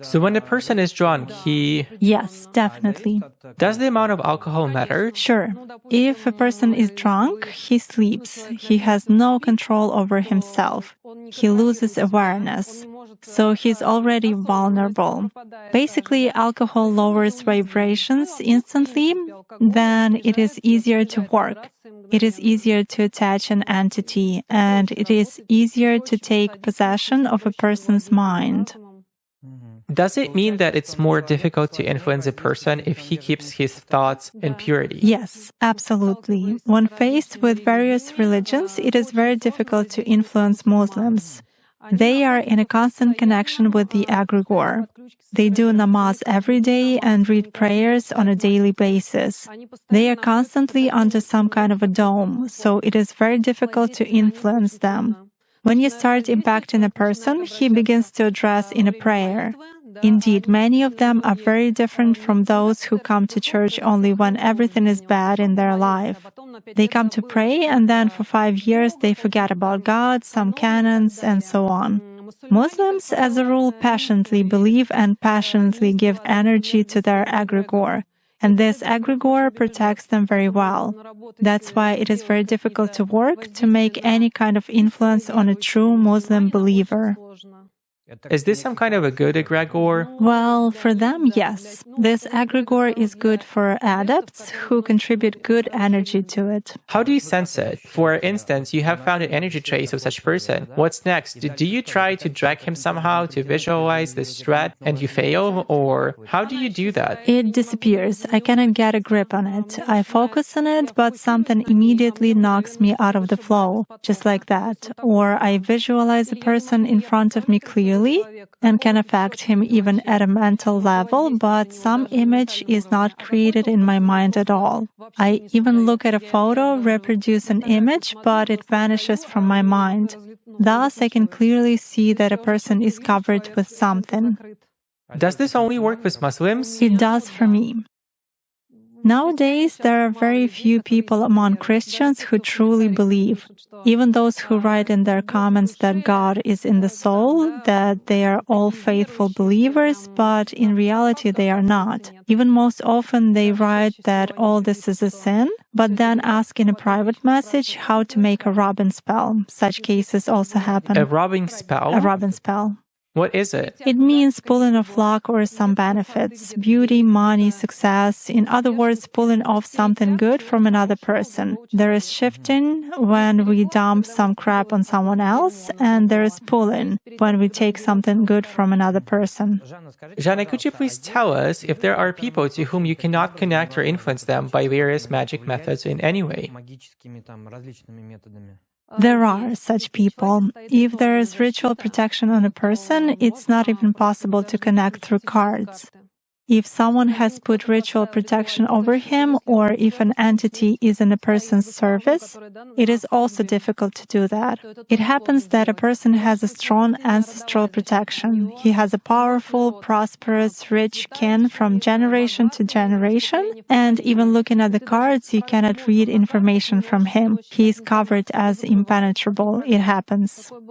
So when a person is drunk, Yes, definitely. Does the amount of alcohol matter? Sure. If a person is drunk, he sleeps. He has no control over himself. He loses awareness. So he's already vulnerable. Basically, alcohol lowers vibrations instantly, then it is easier to work. It is easier to attach an entity, and it is easier to take possession of a person's mind. Does it mean that it's more difficult to influence a person if he keeps his thoughts in purity? Yes, absolutely. When faced with various religions, it is very difficult to influence Muslims. They are in a constant connection with the egregore. They do namaz every day and read prayers on a daily basis. They are constantly under some kind of a dome, so it is very difficult to influence them. When you start impacting a person, he begins to address in a prayer. Indeed, many of them are very different from those who come to church only when everything is bad in their life. They come to pray, and then for 5 years they forget about God, some canons, and so on. Muslims, as a rule, passionately believe and passionately give energy to their egregore, and this egregore protects them very well. That's why it is very difficult to work to make any kind of influence on a true Muslim believer. Is this some kind of a good egregore? Well, for them, yes. This egregore is good for adepts who contribute good energy to it. How do you sense it? For instance, you have found an energy trace of such person. What's next? Do you try to drag him somehow to visualize this threat and you fail? Or how do you do that? It disappears. I cannot get a grip on it. I focus on it, but something immediately knocks me out of the flow, just like that. Or I visualize a person in front of me clearly and can affect him even at a mental level, but some image is not created in my mind at all. I even look at a photo, reproduce an image, but it vanishes from my mind. Thus, I can clearly see that a person is covered with something. Does this only work with Muslims? It does for me. Nowadays, there are very few people among Christians who truly believe. Even those who write in their comments that God is in the soul, that they are all faithful believers, but in reality they are not. Even most often they write that all this is a sin, but then ask in a private message how to make a rubbing spell. Such cases also happen. A rubbing spell? A rubbing spell. What is it? It means pulling off luck or some benefits, beauty, money, success. In other words, pulling off something good from another person. There is shifting when we dump some crap on someone else, and there is pulling when we take something good from another person. Jané, could you please tell us if there are people to whom you cannot connect or influence them by various magic methods in any way? There are such people. If there is ritual protection on a person, it's not even possible to connect through cards. If someone has put ritual protection over him, or if an entity is in a person's service, it is also difficult to do that. It happens that a person has a strong ancestral protection. He has a powerful, prosperous, rich kin from generation to generation, and even looking at the cards, you cannot read information from him. He is covered as impenetrable. It happens.